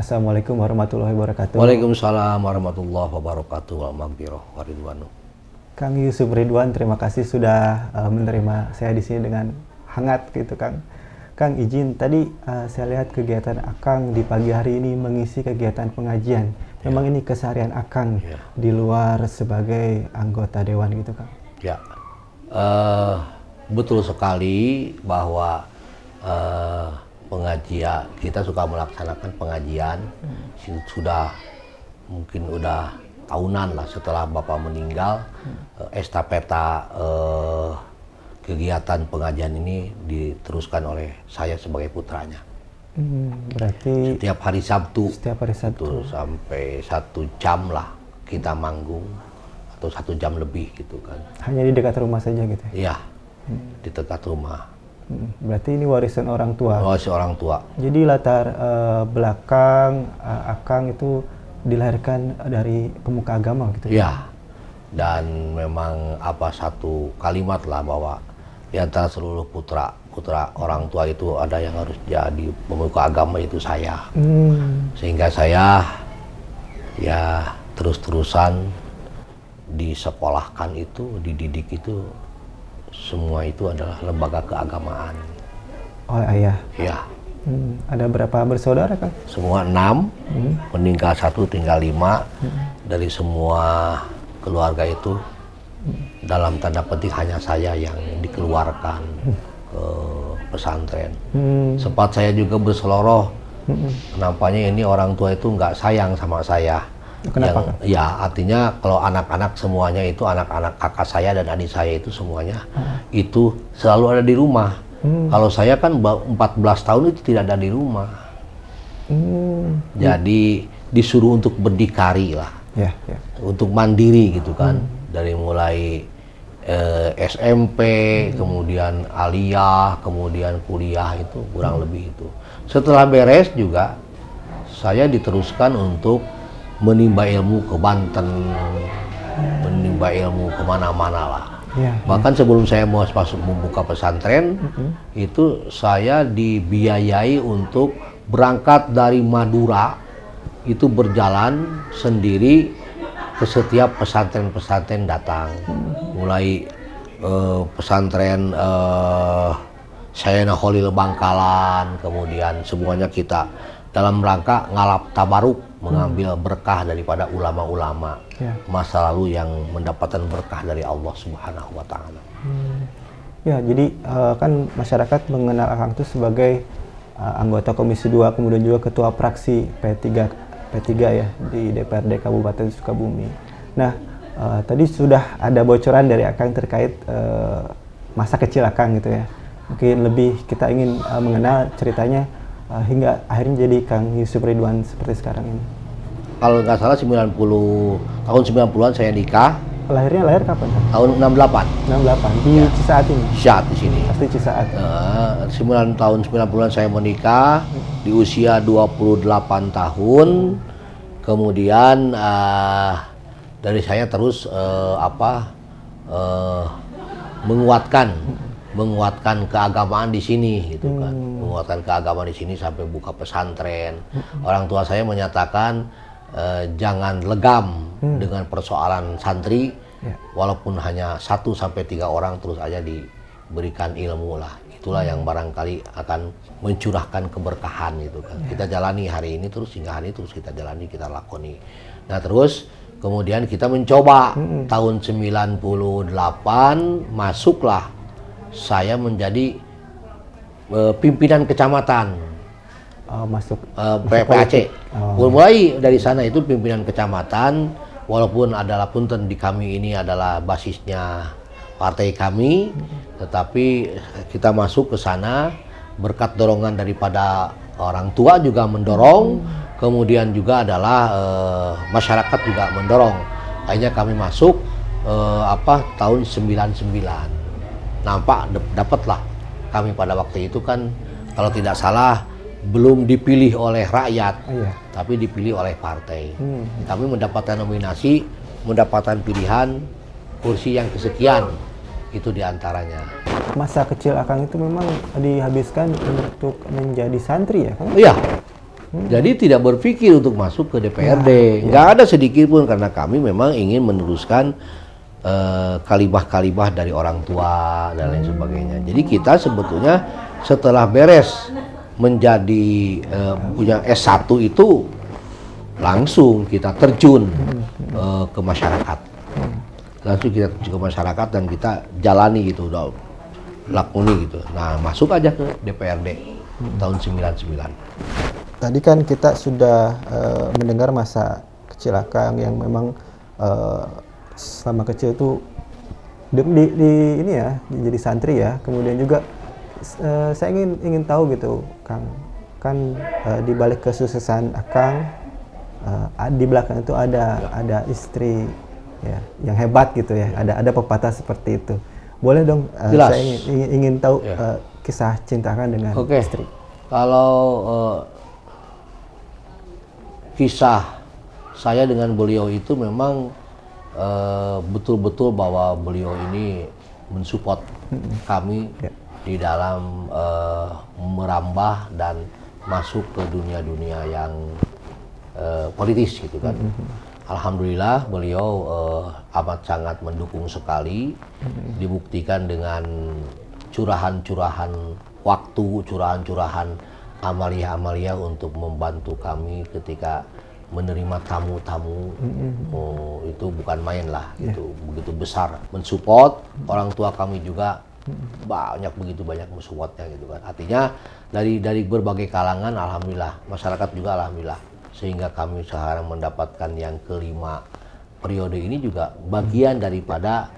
Assalamualaikum warahmatullahi wabarakatuh. Waalaikumsalam warahmatullahi wabarakatuh. Wal maghfirah wa ridwanu. Kang Yusuf Ridwan, terima kasih sudah menerima saya di sini dengan hangat gitu, Kang. Kang, izin tadi saya lihat kegiatan Akang di pagi hari ini mengisi kegiatan pengajian. Memang ini keseharian Akang di luar sebagai anggota dewan gitu, Kang? Ya, betul sekali bahwa pengajian, kita suka melaksanakan pengajian sudah mungkin udah tahunan lah setelah Bapak meninggal. Estafeta kegiatan pengajian ini diteruskan oleh saya sebagai putranya. Berarti setiap hari Sabtu sampai 1 jam lah kita manggung, atau 1 jam lebih gitu kan. Hanya di dekat rumah saja gitu ya? Iya, di dekat rumah. Berarti ini warisan orang tua. Warisan orang tua. Jadi latar belakang Akang itu dilahirkan dari pemuka agama gitu. Iya. Dan memang satu kalimat lah bahwa di antara seluruh putra orang tua itu ada yang harus jadi pemuka agama, itu saya. Sehingga saya ya terus-terusan disekolahkan itu, dididik itu. Semua itu adalah lembaga keagamaan. Oh ayah? Iya. Ada berapa bersaudara, Kang? Semua 6, meninggal 1, tinggal 5. Dari semua keluarga itu, dalam tanda petik hanya saya yang dikeluarkan ke pesantren. Sempat saya juga berseloroh, kenapanya ini orang tua itu nggak sayang sama saya. Kenapa, Kang? Ya, artinya kalau anak-anak semuanya itu, anak-anak kakak saya dan adik saya itu semuanya itu selalu ada di rumah. Kalau saya kan 14 tahun itu tidak ada di rumah. Jadi disuruh untuk berdikari lah, untuk mandiri gitu kan. Dari mulai SMP, kemudian aliyah, kemudian kuliah, itu kurang lebih itu. Setelah beres juga saya diteruskan untuk menimba ilmu ke Banten, menimba ilmu kemana-mana lah. Bahkan sebelum saya mau masuk membuka pesantren, itu saya dibiayai untuk berangkat dari Madura, itu berjalan sendiri ke setiap pesantren-pesantren datang. Mulai pesantren Sayyidina Khalil Bangkalan, kemudian semuanya kita dalam rangka ngalap tabaruk, mengambil berkah daripada ulama-ulama masa lalu yang mendapatkan berkah dari Allah Subhanahu wa Ta'ala. Ya, jadi kan masyarakat mengenal Akang itu sebagai anggota Komisi 2, kemudian juga ketua fraksi P3 ya di DPRD Kabupaten Sukabumi. Nah, tadi sudah ada bocoran dari Akang terkait masa kecil Akang gitu ya. Mungkin lebih kita ingin mengenal ceritanya hingga akhirnya jadi Kang Yusuf Ridwan seperti sekarang ini. Kalau nggak salah tahun 90-an saya nikah. Lahir kapan, Kang? Tahun 68. 68 di Cisaat ini. Cisaat di sini. Pasti Cisaat. Tahun 90-an saya menikah di usia 28 tahun. Kemudian dari saya terus menguatkan keagamaan di sini gitu kan. Menguatkan keagamaan di sini sampai buka pesantren. Orang tua saya menyatakan jangan legam dengan persoalan santri, walaupun hanya 1 sampai 3 orang, terus aja diberikan ilmu lah. Itulah yang barangkali akan mencurahkan keberkahan gitu kan. Kita jalani hari ini terus, hingga hari ini terus kita jalani, kita lakoni. Nah terus Kemudian kita mencoba tahun 98 masuklah saya menjadi pimpinan kecamatan. Masuk PPAC. Mulai dari sana itu pimpinan kecamatan, walaupun adalah punten di kami ini adalah basisnya partai kami, tetapi kita masuk ke sana berkat dorongan daripada orang tua juga mendorong, kemudian juga adalah masyarakat juga mendorong. Akhirnya kami masuk tahun 99. Nampak dapatlah kami pada waktu itu kan kalau tidak salah belum dipilih oleh rakyat, tapi dipilih oleh partai. Kami mendapatkan nominasi, mendapatkan pilihan kursi yang kesekian, itu diantaranya. Masa kecil Akang itu memang dihabiskan untuk menjadi santri ya, Kang? Iya. Jadi tidak berpikir untuk masuk ke DPRD, nggak ada sedikit pun karena kami memang ingin meneruskan kalimah-kalimah dari orang tua dan lain sebagainya. Jadi kita sebetulnya setelah beres menjadi punya S1 itu langsung kita terjun ke masyarakat. Langsung kita terjun ke masyarakat dan kita jalani gitu, udah lakoni gitu. Nah, masuk aja ke DPRD tahun 99. Tadi kan kita sudah mendengar masa kecil Akang yang memang selama kecil itu di ini ya, jadi santri ya. Kemudian juga saya ingin tahu gitu, Kang, kan di balik kesuksesan Akang, di belakang itu ada istri ya yang hebat gitu ya, ada pepatah seperti itu. Boleh dong, saya ingin tahu kisah cinta Akang dengan istri. Kalau kisah saya dengan beliau itu memang betul-betul bahwa beliau ini mensupport kami di dalam merambah dan masuk ke dunia-dunia yang politis gitu kan. Alhamdulillah beliau amat sangat mendukung sekali, dibuktikan dengan curahan-curahan waktu, curahan-curahan amalia-amalia untuk membantu kami ketika menerima tamu-tamu. Itu bukan main lah, gitu, begitu besar mensupport. Orang tua kami juga begitu banyak mensupportnya gitu kan. Artinya dari berbagai kalangan, alhamdulillah, masyarakat juga alhamdulillah, sehingga kami sekarang mendapatkan yang kelima periode ini juga bagian daripada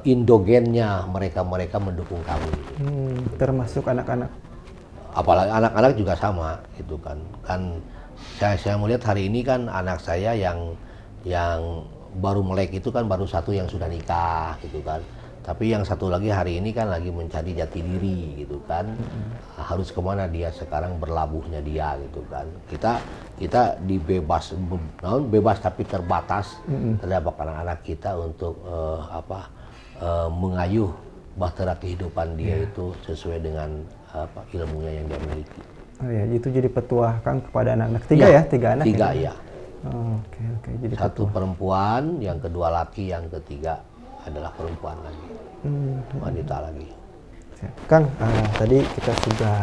indogennya mereka mendukung kami. Termasuk anak-anak. Apalagi anak-anak juga sama gitu kan. Saya melihat hari ini kan anak saya yang baru melek itu kan baru satu yang sudah nikah gitu kan. Tapi yang satu lagi hari ini kan lagi mencari jati diri gitu kan. Harus kemana dia sekarang berlabuhnya dia gitu kan. Kita bebas tapi terbatas terhadap anak-anak kita untuk mengayuh bahtera kehidupan dia itu sesuai dengan ilmunya yang dia miliki. Oh ya, itu jadi petuah Kang kepada anak-anak. Tiga anak. Tiga ya. Oke. Jadi satu petuah. Perempuan, yang kedua laki, yang ketiga adalah perempuan lagi, wanita lagi. Kang, tadi kita sudah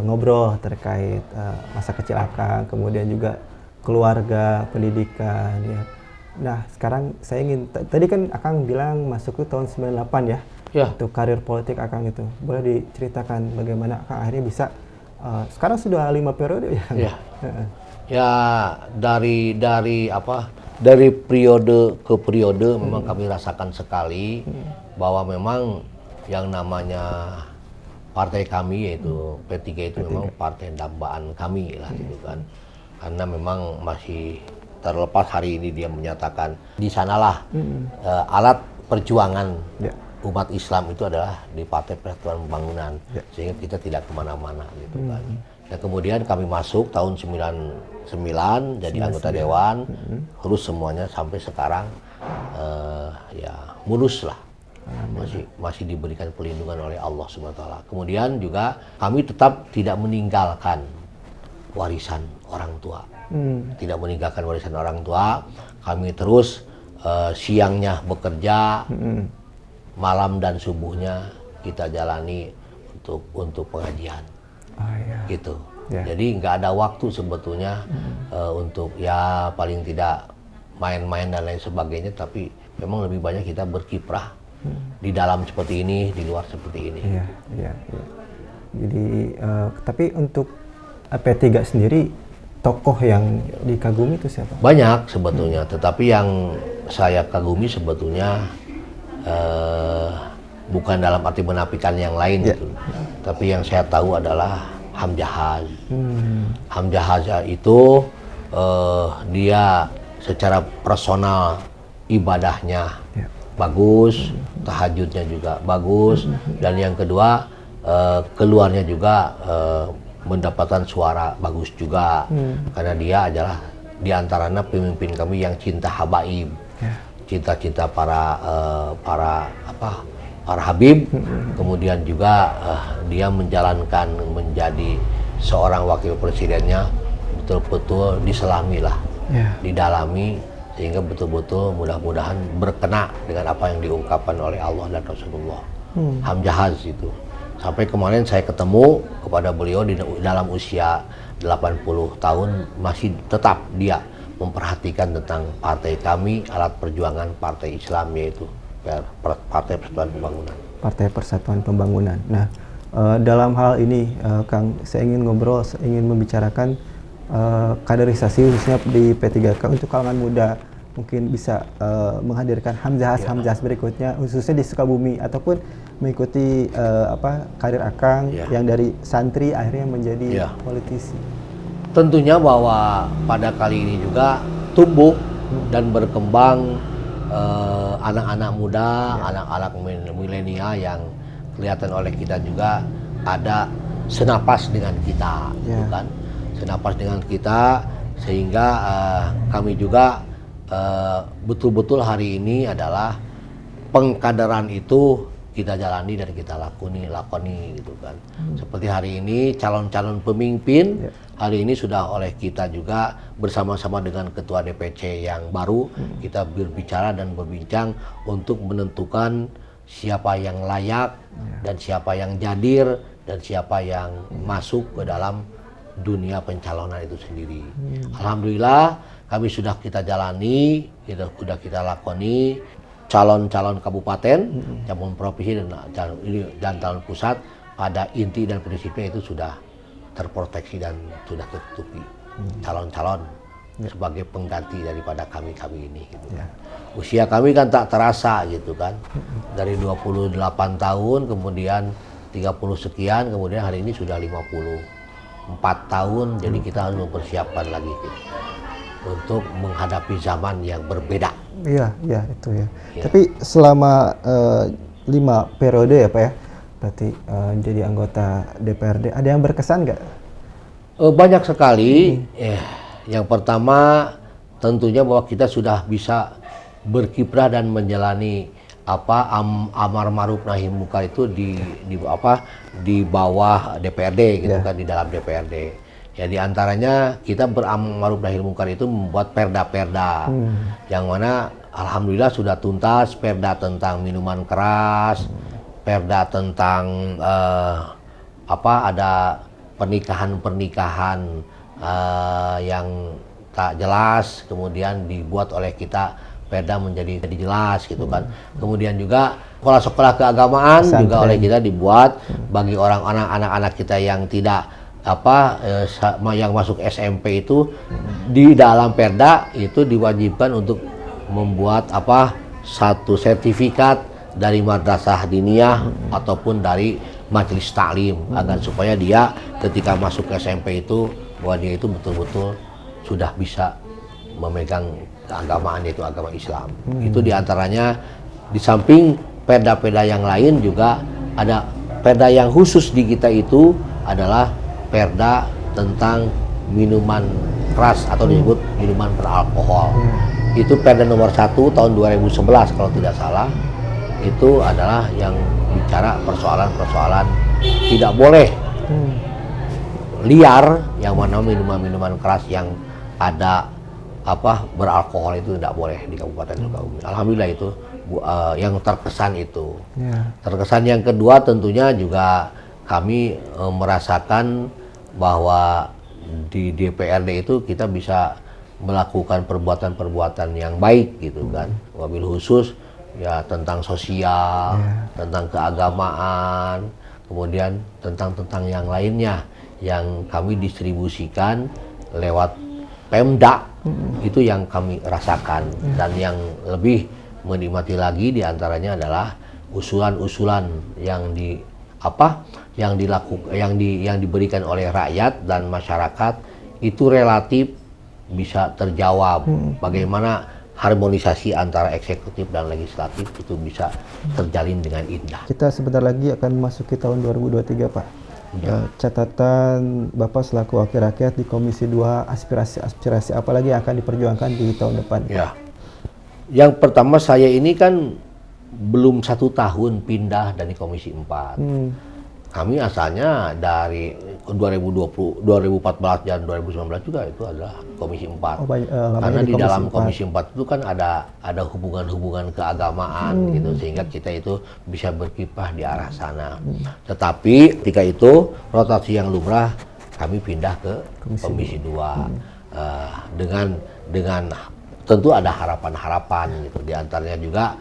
ngobrol terkait masa kecil Akang, kemudian juga keluarga, pendidikan ya. Nah, sekarang saya ingin, tadi kan Akang bilang masuk ke tahun 98 ya? Ya. Untuk karir politik Akang itu. Boleh diceritakan bagaimana Akang akhirnya bisa, sekarang sudah 5 periode ya? Ya. Ya, dari periode ke periode memang kami rasakan sekali bahwa memang yang namanya partai kami yaitu P3 itu memang partai dambaan kami lah gitu kan. Karena memang masih terlepas hari ini dia menyatakan di sanalah alat perjuangan umat Islam itu adalah di Partai Persatuan Pembangunan, sehingga kita tidak kemana-mana gitu kan. Dan kemudian kami masuk tahun 99 jadi anggota dewan, terus semuanya sampai sekarang ya mulus lah, masih diberikan perlindungan oleh Allah SWT. Kemudian juga kami tetap tidak meninggalkan warisan orang tua. Tidak meninggalkan warisan orang tua, kami terus siangnya bekerja, malam dan subuhnya kita jalani untuk pengajian. Gitu. Jadi nggak ada waktu sebetulnya untuk ya paling tidak main-main dan lain sebagainya, tapi memang lebih banyak kita berkiprah di dalam seperti ini, di luar seperti ini. Iya, iya, iya. Jadi tapi untuk P3 sendiri tokoh yang dikagumi itu siapa? Banyak sebetulnya, tetapi yang saya kagumi sebetulnya bukan dalam arti menafikan yang lain gitu. Tapi yang saya tahu adalah Hamzahas. Hamzahas itu dia secara personal ibadahnya bagus, tahajudnya juga bagus, dan yang kedua keluarnya juga mendapatkan suara bagus juga, karena dia adalah diantaranya pemimpin kami yang cinta habaib, cinta-cinta para habib. Kemudian juga dia menjalankan menjadi seorang wakil presidennya betul-betul diselami lah, didalami, sehingga betul-betul mudah-mudahan berkena dengan apa yang diungkapkan oleh Allah dan Rasulullah. Hamzahas itu sampai kemarin saya ketemu kepada beliau di dalam usia 80 tahun masih tetap dia memperhatikan tentang partai kami, alat perjuangan partai Islam, yaitu Partai Persatuan Pembangunan. Partai Persatuan Pembangunan. Nah, dalam hal ini Kang, saya ingin membicarakan kaderisasi khususnya di P3K untuk kalangan muda, mungkin bisa menghadirkan Hamzahas berikutnya khususnya di Sukabumi, ataupun mengikuti karir Akang yang dari santri akhirnya menjadi politisi. Tentunya bahwa pada kali ini juga tumbuh dan berkembang anak-anak muda, anak-anak milenial yang kelihatan oleh kita juga ada senapas dengan kita, kan? Senapas dengan kita, sehingga kami juga betul-betul hari ini adalah pengkaderan itu kita jalani dan kita lakoni gitu kan. Seperti hari ini calon-calon pemimpin hari ini sudah oleh kita juga bersama-sama dengan ketua DPC yang baru kita berbicara dan berbincang untuk menentukan siapa yang layak dan siapa yang jadir dan siapa yang masuk ke dalam dunia pencalonan itu sendiri. Alhamdulillah kami sudah kita jalani, sudah kita lakoni. Calon-calon kabupaten, calon provinsi dan calon pusat pada inti dan prinsipnya itu sudah terproteksi dan sudah tertutupi. Calon-calon sebagai pengganti daripada kami ini. Gitu. Usia kami kan tak terasa gitu kan, dari 28 tahun kemudian 30 sekian, kemudian hari ini sudah 54 tahun, jadi kita harus mempersiapkan lagi gitu, untuk menghadapi zaman yang berbeda. Iya, itu ya. Tapi selama 5 periode ya Pak ya, berarti jadi anggota DPRD, ada yang berkesan nggak? Banyak sekali. Yang pertama tentunya bahwa kita sudah bisa berkiprah dan menjalani amar ma'ruf nahi munkar itu di bawah DPRD gitu kan, di dalam DPRD. Ya di antaranya kita beramar ma'ruf nahi munkar itu membuat perda-perda yang mana alhamdulillah sudah tuntas, perda tentang minuman keras, perda tentang ada pernikahan yang tak jelas, kemudian dibuat oleh kita perda menjadi jelas gitu kan. Kemudian juga sekolah-sekolah keagamaan juga oleh kita dibuat bagi orang-orang anak-anak kita yang tidak yang masuk SMP itu di dalam perda itu diwajibkan untuk membuat satu sertifikat dari madrasah diniyah ataupun dari majelis taklim, agar supaya dia ketika masuk ke SMP itu bahwa dia itu betul-betul sudah bisa memegang keagamaan, yaitu agama Islam. Itu diantaranya, di samping perda-perda yang lain juga ada perda yang khusus di kita itu adalah perda tentang minuman keras atau disebut minuman beralkohol. Itu perda nomor 1 tahun 2011 kalau tidak salah. Itu adalah yang bicara persoalan-persoalan tidak boleh liar, yang mana minuman-minuman keras yang ada beralkohol itu tidak boleh di Kabupaten Sukabumi. Alhamdulillah itu yang terkesan itu. Terkesan yang kedua tentunya juga kami merasakan bahwa di DPRD itu kita bisa melakukan perbuatan-perbuatan yang baik gitu kan. Wabil khusus ya tentang sosial, tentang keagamaan, kemudian tentang yang lainnya yang kami distribusikan lewat Pemda. Itu yang kami rasakan. Dan yang lebih menikmati lagi diantaranya adalah usulan-usulan yang diberikan oleh rakyat dan masyarakat itu relatif bisa terjawab. Bagaimana harmonisasi antara eksekutif dan legislatif itu bisa terjalin dengan indah. Kita sebentar lagi akan memasuki tahun 2023, Pak. Catatan Bapak selaku wakil rakyat di Komisi 2, aspirasi apa lagi yang akan diperjuangkan di tahun depan? Ya. Yang pertama, saya ini kan belum 1 tahun pindah dari Komisi 4. Kami asalnya dari 2014 dan 2019 juga itu adalah Komisi 4. Karena di dalam Komisi 4 itu kan ada hubungan-hubungan keagamaan gitu, sehingga kita itu bisa berkiprah di arah sana. Tetapi ketika itu rotasi yang lumrah kami pindah ke Komisi 2 dengan tentu ada harapan-harapan gitu. Di antaranya juga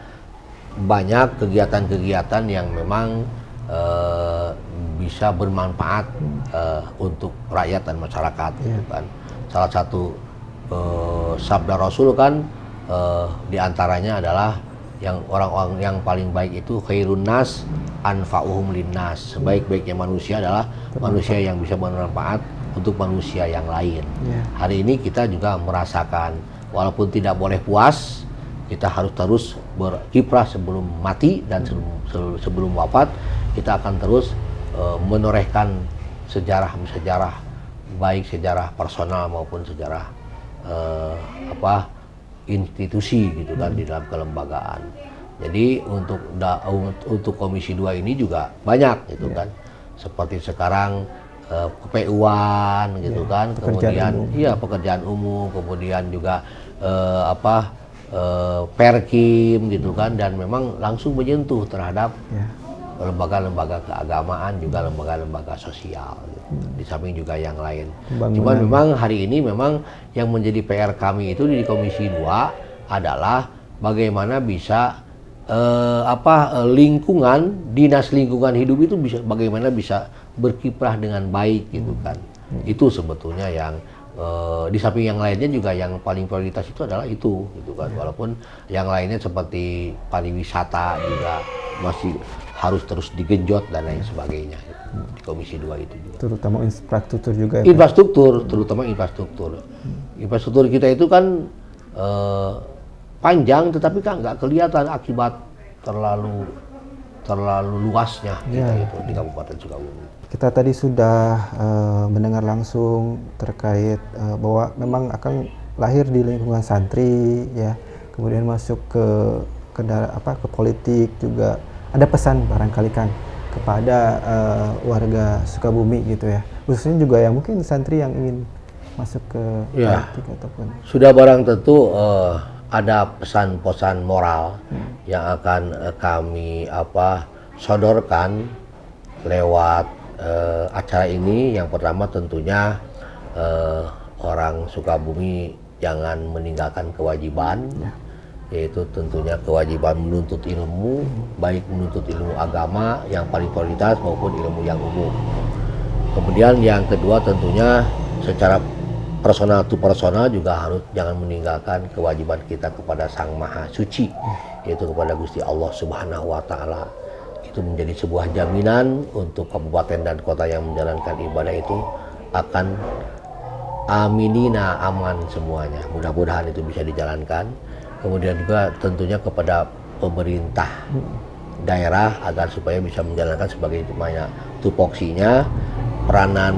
banyak kegiatan-kegiatan yang memang bisa bermanfaat untuk rakyat dan masyarakat gitu kan. Salah satu sabda Rasul kan diantaranya adalah yang orang-orang yang paling baik itu khairun nas anfa'uhum linnas. Sebaik-baiknya manusia adalah manusia yang bisa bermanfaat untuk manusia yang lain. Hari ini kita juga merasakan walaupun tidak boleh puas, kita harus terus berkiprah sebelum mati dan sebelum wafat. Kita akan terus menorehkan sejarah baik sejarah personal maupun sejarah institusi gitu kan di dalam kelembagaan. Jadi untuk Komisi 2 ini juga banyak gitu kan. Seperti sekarang KPU-an gitu kan, kemudian pekerjaan umum, kemudian juga Perkim gitu kan, dan memang langsung menyentuh terhadap lembaga-lembaga keagamaan, juga lembaga-lembaga sosial gitu. Di samping juga yang lain. Cuman memang hari ini memang yang menjadi PR kami itu di Komisi 2 adalah bagaimana bisa dinas lingkungan hidup itu bagaimana bisa berkiprah dengan baik gitu kan. Itu sebetulnya yang di samping yang lainnya juga yang paling prioritas itu adalah itu gitu kan. Walaupun yang lainnya seperti pariwisata juga masih harus terus digenjot dan lain sebagainya gitu. Di Komisi 2 itu juga. Terutama infrastruktur juga ya, terutama infrastruktur. Infrastruktur kita itu kan panjang tetapi kan nggak kelihatan akibat terlalu luasnya kita itu di Kabupaten Sukabumi. Kita tadi sudah mendengar langsung terkait bahwa memang akan lahir di lingkungan santri ya, kemudian masuk ke politik juga. Ada pesan barangkali kan kepada warga Sukabumi gitu ya, khususnya juga yang mungkin santri yang ingin masuk ke politik ataupun. Sudah barang tentu ada pesan-pesan moral yang akan kami sodorkan lewat acara ini. Yang pertama tentunya orang Sukabumi jangan meninggalkan kewajiban, yaitu tentunya kewajiban menuntut ilmu, baik menuntut ilmu agama yang paling prioritas maupun ilmu yang umum. Kemudian yang kedua tentunya secara personal to personal juga harus jangan meninggalkan kewajiban kita kepada Sang Maha Suci, yaitu kepada Gusti Allah Subhanahu wa Ta'ala. Itu menjadi sebuah jaminan untuk kabupaten dan kota yang menjalankan ibadah itu akan aminina, aman semuanya. Mudah-mudahan itu bisa dijalankan. Kemudian juga tentunya kepada pemerintah daerah agar supaya bisa menjalankan sebagai tupoksinya, peranan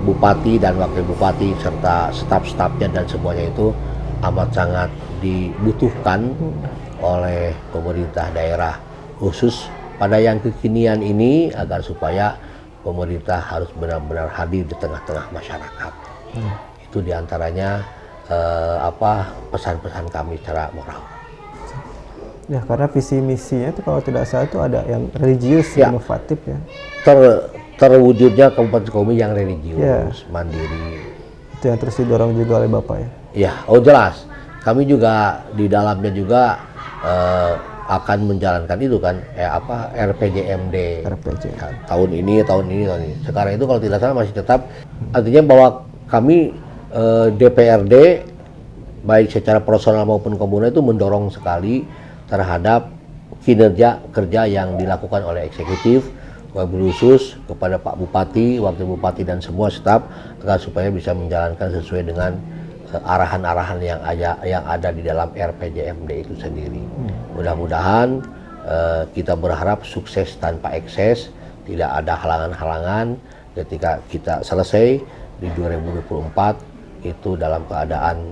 bupati dan wakil bupati serta staf-stafnya dan semuanya itu amat sangat dibutuhkan oleh pemerintah daerah, khusus pada yang kekinian ini, agar supaya pemerintah harus benar-benar hadir di tengah-tengah masyarakat. Itu diantaranya pesan-pesan kami secara moral. Ya, karena visi misinya itu kalau tidak salah itu ada yang religius, inovatif ya. Terwujudnya Kabupaten Sukabumi yang religius, mandiri. Itu yang terus didorong juga oleh Bapak ya. Ya, jelas. Kami juga di dalamnya juga akan menjalankan itu kan, RPJMD. Tahun ini. Sekarang itu kalau tidak salah masih tetap, artinya bahwa kami DPRD baik secara personal maupun komunal itu mendorong sekali terhadap kinerja kerja yang dilakukan oleh eksekutif, wabil khusus kepada Pak Bupati, Wakil Bupati dan semua staf agar supaya bisa menjalankan sesuai dengan arahan-arahan yang ada di dalam RPJMD itu sendiri. Mudah-mudahan kita berharap sukses tanpa ekses, tidak ada halangan-halangan ketika kita selesai di 2024 itu dalam keadaan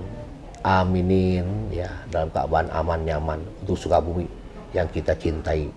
aminin ya, dalam keadaan aman nyaman untuk Sukabumi yang kita cintai.